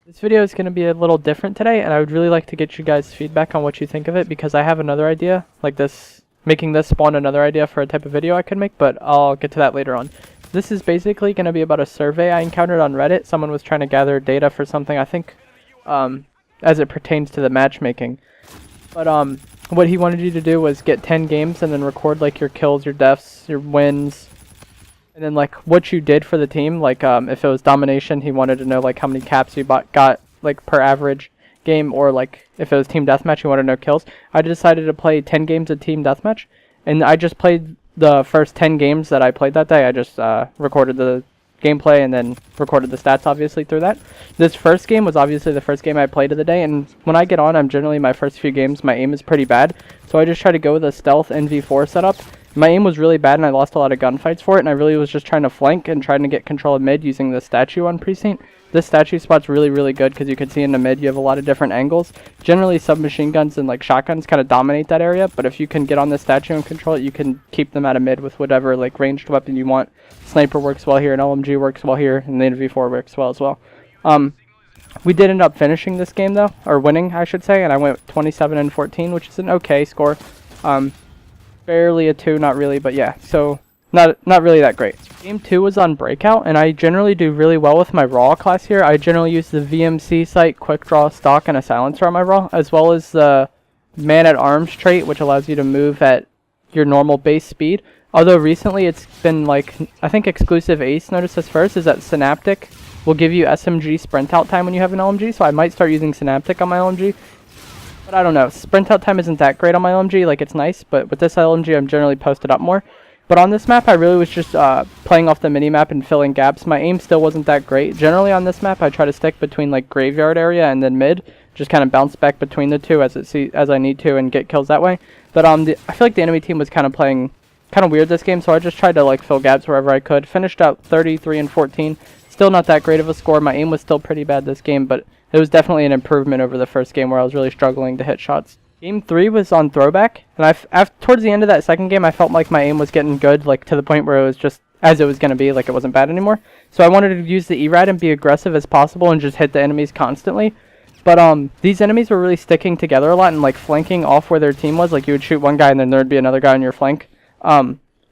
This video is going to be a little different today, and I would really like to get you guys' feedback on what you think of it, because I have another idea, like this, making this spawn another idea for a type of video I could make, but I'll get to that later on. This is basically going to be about a survey I encountered on Reddit. Someone was trying to gather data for something, I think, as it pertains to the matchmaking. But what he wanted you to do was get 10 games and then record like your kills, your deaths, your wins, and then like what you did for the team. Like if it was domination, he wanted to know like how many caps you got like per average game, or like if it was team deathmatch, he wanted to know kills. I decided to play 10 games of team deathmatch, and I just played the first 10 games that I played that day. I just recorded the gameplay and then recorded the stats obviously through that. This first game was obviously the first game I played of the day, and when I get on, I'm generally, my first few games, my aim is pretty bad, so I just try to go with a stealth NV4 setup. My aim was really bad and I lost a lot of gunfights for it, and I really was just trying to flank and trying to get control of mid using the statue on Precinct. This statue spot's really good because you can see in the mid you have a lot of different angles. Generally submachine guns and like shotguns kind of dominate that area, but if you can get on the statue and control it, you can keep them out of mid with whatever like ranged weapon you want. Sniper works well here, and LMG works well here, and the NV4 works well as well. We did end up finishing this game though, or winning I should say, and I went 27-14, which is an okay score. Barely a 2, not really, but yeah, so not really that great. Game 2 was on Breakout, and I generally do really well with my Raw class here. I generally use the VMC sight, Quick Draw, Stock, and a Silencer on my Raw, as well as the Man-at-Arms trait, which allows you to move at your normal base speed. Although recently it's been like, I think exclusive Ace noticed this first, is that Synaptic will give you SMG sprint out time when you have an LMG, so I might start using Synaptic on my LMG. But I don't know, sprint out time isn't that great on my LMG, like it's nice, but with this LMG I'm generally posted up more. But on this map I really was just playing off the mini-map and filling gaps. My aim still wasn't that great. Generally on this map I try to stick between like graveyard area and then mid, just kind of bounce back between the two as I need to and get kills that way. But I feel like the enemy team was kind of playing kind of weird this game, so I just tried to like fill gaps wherever I could. Finished out 33-14. Still not that great of a score. My aim was still pretty bad this game, but it was definitely an improvement over the first game where I was really struggling to hit shots. Game 3 was on Throwback, and towards the end of that second game I felt like my aim was getting good, like to the point where it was just as it was going to be, like it wasn't bad anymore. So I wanted to use the ERAD and be aggressive as possible and just hit the enemies constantly. But these enemies were really sticking together a lot and like flanking off where their team was. Like you would shoot one guy and then there'd be another guy on your flank.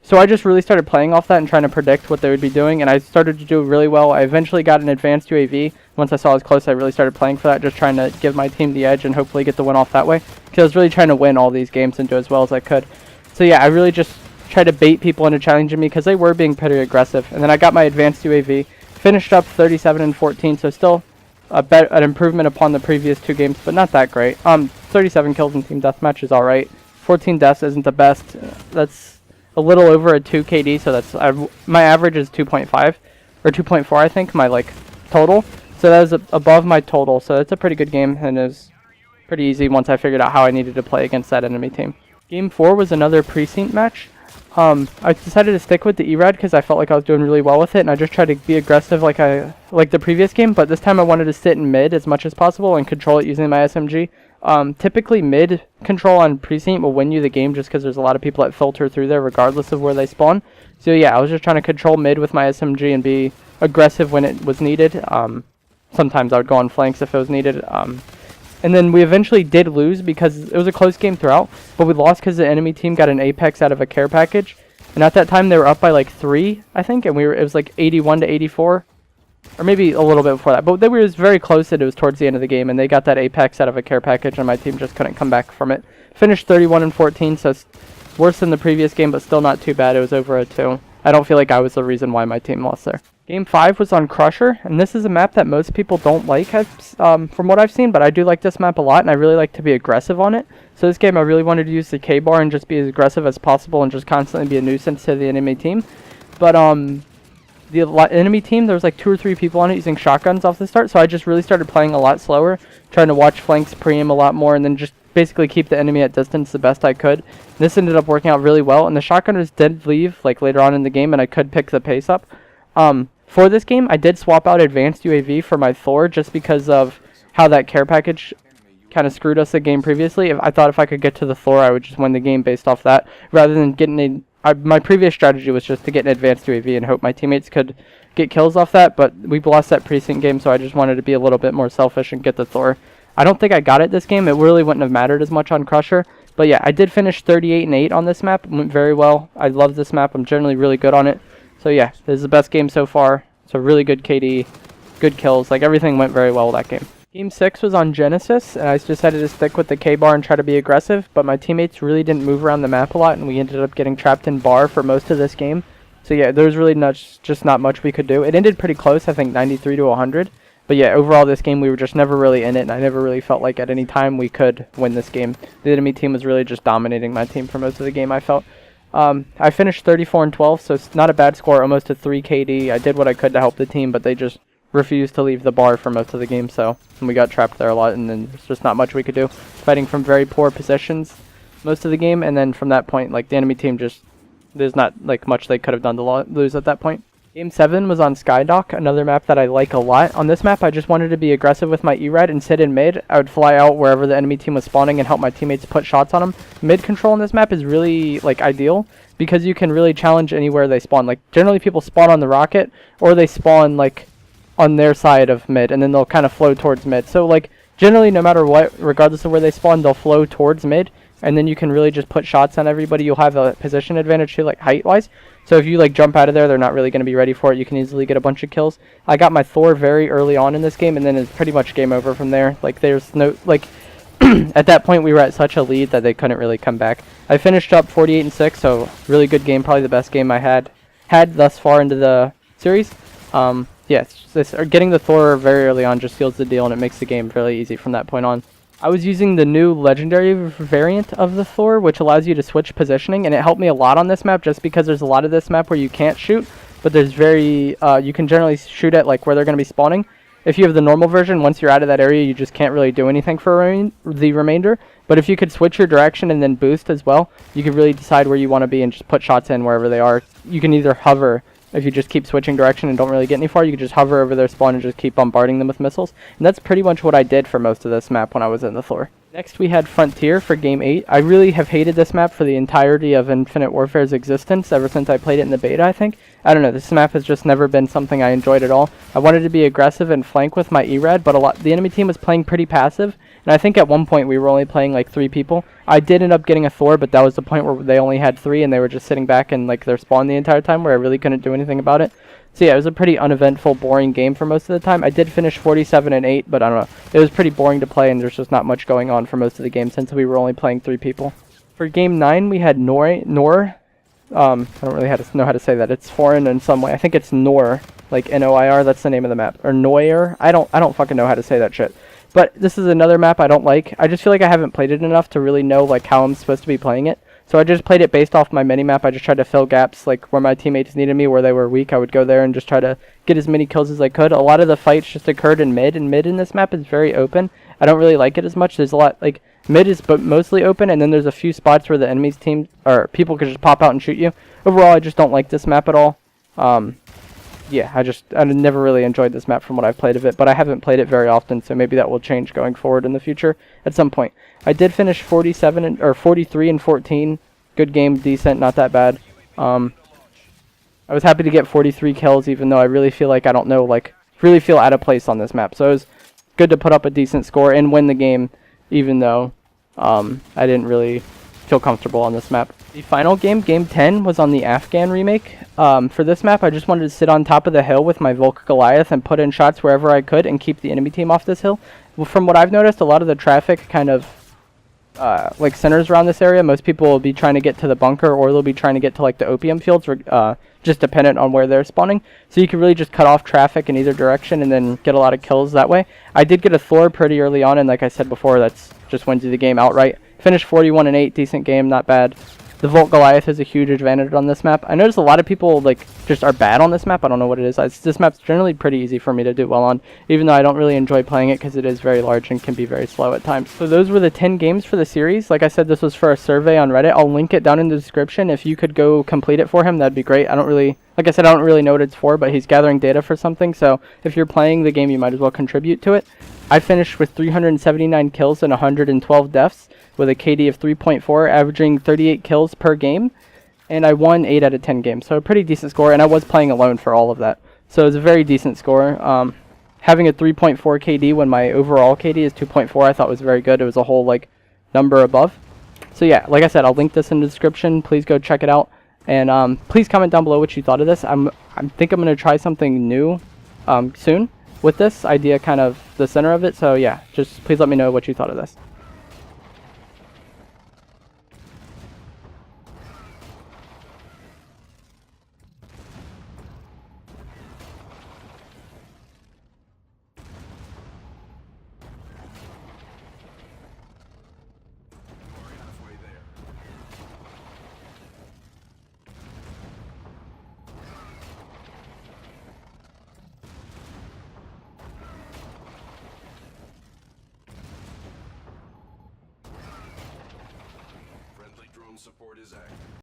So I just really started playing off that and trying to predict what they would be doing, and I started to do really well. I eventually got an advanced UAV. Once I saw I was close, I really started playing for that, just trying to give my team the edge and hopefully get the win off that way, because I was really trying to win all these games and do as well as I could. So yeah, I really just tried to bait people into challenging me because they were being pretty aggressive. And then I got my advanced UAV, finished up 37-14, so still an improvement upon the previous 2 games, but not that great. 37 kills in team deathmatch is alright. 14 deaths isn't the best. That's a little over a 2 KD, so that's my average is 2.5 or 2.4 I think, my like total. So that was above my total, so it's a pretty good game, and it was pretty easy once I figured out how I needed to play against that enemy team. Game 4 was another Precinct match. I decided to stick with the ERAD because I felt like I was doing really well with it, and I just tried to be aggressive like the previous game, but this time I wanted to sit in mid as much as possible and control it using my SMG. Typically mid control on Precinct will win you the game just because there's a lot of people that filter through there regardless of where they spawn. So yeah, I was just trying to control mid with my SMG and be aggressive when it was needed. Sometimes I would go on flanks if it was needed. And then we eventually did lose because it was a close game throughout, but we lost because the enemy team got an Apex out of a care package. And at that time they were up by like 3, I think, and it was like 81-84. Or maybe a little bit before that, but they were very close, and it was towards the end of the game, and they got that Apex out of a care package, and my team just couldn't come back from it. Finished 31-14, so it's worse than the previous game, but still not too bad. It was over a 2. I don't feel like I was the reason why my team lost there. Game 5 was on Crusher, and this is a map that most people don't like, from what I've seen, but I do like this map a lot, and I really like to be aggressive on it. So this game I really wanted to use the K-bar and just be as aggressive as possible and just constantly be a nuisance to the enemy team. But the enemy team, there was like 2 or 3 people on it using shotguns off the start, so I just really started playing a lot slower, trying to watch flanks, pre-aim a lot more, and then just basically keep the enemy at distance the best I could. This ended up working out really well, and the shotgunners did leave like later on in the game, and I could pick the pace up. For this game, I did swap out advanced UAV for my Thor just because of how that care package kind of screwed us the game previously. I thought if I could get to the Thor, I would just win the game based off that, rather than getting a... my previous strategy was just to get an advanced UAV and hope my teammates could get kills off that, but we lost that precinct game, so I just wanted to be a little bit more selfish and get the Thor. I don't think I got it this game. It really wouldn't have mattered as much on Crusher. But yeah, I did finish 38-8 on this map. It went very well. I love this map. I'm generally really good on it. So yeah, this is the best game so far. It's a really good KD, good kills. Like, everything went very well that game. Game 6 was on Genesis, and I just decided to stick with the K-bar and try to be aggressive, but my teammates really didn't move around the map a lot, and we ended up getting trapped in bar for most of this game. So yeah, there was really just not much we could do. It ended pretty close, I think 93 to 100. But yeah, overall this game we were just never really in it, and I never really felt like at any time we could win this game. The enemy team was really just dominating my team for most of the game, I felt. I finished 34-12, so it's not a bad score, almost a 3 KD. I did what I could to help the team, but they just refused to leave the bar for most of the game, so we got trapped there a lot, and then there's just not much we could do. Fighting from very poor positions most of the game, and then from that point, like, the enemy team just, there's not like much they could have done to lose at that point. Game 7 was on Skydock, another map that I like a lot. On this map, I just wanted to be aggressive with my E-Red and sit in mid. I would fly out wherever the enemy team was spawning and help my teammates put shots on them. Mid control on this map is really, like, ideal because you can really challenge anywhere they spawn. Like, generally people spawn on the rocket, or they spawn, like, on their side of mid, and then they'll kind of flow towards mid. So, like, generally, no matter what, regardless of where they spawn, they'll flow towards mid, and then you can really just put shots on everybody. You'll have a position advantage too, like, height-wise. So if you, like, jump out of there, they're not really going to be ready for it. You can easily get a bunch of kills. I got my Thor very early on in this game, and then it's pretty much game over from there. Like, there's no, like, at that point, we were at such a lead that they couldn't really come back. I finished up 48-6, so really good game, probably the best game I had thus far into the series. Yeah, getting the Thor very early on just seals the deal, and it makes the game really easy from that point on. I was using the new legendary variant of the Thor, which allows you to switch positioning, and it helped me a lot on this map just because there's a lot of this map where you can't shoot, but there's you can generally shoot at, like, where they're going to be spawning. If you have the normal version, once you're out of that area, you just can't really do anything for the remainder. But if you could switch your direction and then boost as well, you could really decide where you want to be and just put shots in wherever they are. You can either hover. If you just keep switching direction and don't really get any far, you can just hover over their spawn and just keep bombarding them with missiles. And that's pretty much what I did for most of this map when I was in the Thor. Next we had Frontier for Game 8. I really have hated this map for the entirety of Infinite Warfare's existence, ever since I played it in the beta, I think. I don't know, this map has just never been something I enjoyed at all. I wanted to be aggressive and flank with my E-Red, but the enemy team was playing pretty passive. And I think at one point we were only playing like 3 people. I did end up getting a Thor, but that was the point where they only had 3 and they were just sitting back in like their spawn the entire time, where I really couldn't do anything about it. So yeah, it was a pretty uneventful, boring game for most of the time. I did finish 47-8, but I don't know. It was pretty boring to play, and there's just not much going on for most of the game since we were only playing 3 people. For Game 9, we had Nor. I don't really know how to say that. It's foreign in some way. I think it's Nor, like Noir. That's the name of the map, or Noir. I don't fucking know how to say that shit. But this is another map I don't like. I just feel like I haven't played it enough to really know like how I'm supposed to be playing it. So I just played it based off my minimap. I just tried to fill gaps, like where my teammates needed me, where they were weak. I would go there and just try to get as many kills as I could. A lot of the fights just occurred in mid, and mid in this map is very open. I don't really like it as much. There's a lot, like, mid is mostly open, and then there's a few spots where the enemy's team, or people could just pop out and shoot you. Overall, I just don't like this map at all. Yeah, I never really enjoyed this map from what I've played of it, but I haven't played it very often, so maybe that will change going forward in the future at some point. I did finish 43-14. Good game, decent, not that bad. I was happy to get 43 kills, even though I really feel like, I don't know, like, really feel out of place on this map. So it was good to put up a decent score and win the game, even though I didn't really feel comfortable on this map. The final game, Game 10, was on the Afghan remake. For this map, I just wanted to sit on top of the hill with my Volk Goliath and put in shots wherever I could and keep the enemy team off this hill. Well, from what I've noticed, a lot of the traffic kind of like centers around this area. Most people will be trying to get to the bunker, or they'll be trying to get to like the opium fields, just dependent on where they're spawning. So you can really just cut off traffic in either direction and then get a lot of kills that way. I did get a Thor pretty early on, and like I said before, that's just wins you the game outright. Finished 41-8, decent game, not bad. The Volk Goliath has a huge advantage on this map. I noticed a lot of people like just are bad on this map. I don't know what it is. This map's generally pretty easy for me to do well on, even though I don't really enjoy playing it because it is very large and can be very slow at times. So those were the 10 games for the series. Like I said, this was for a survey on Reddit. I'll link it down in the description. If you could go complete it for him, that'd be great. Like I said, I don't really know what it's for, but he's gathering data for something. So if you're playing the game, you might as well contribute to it. I finished with 379 kills and 112 deaths, with a KD of 3.4, averaging 38 kills per game, and I won 8 out of 10 games, so a pretty decent score, and I was playing alone for all of that. So it's a very decent score. Having a 3.4 KD when my overall KD is 2.4, I thought was very good. It was a whole like number above. So yeah, like I said, I'll link this in the description. Please go check it out, and please comment down below what you thought of this. I think I'm gonna try something new soon with this idea, kind of the center of it. So yeah, just please let me know what you thought of this. Support is active.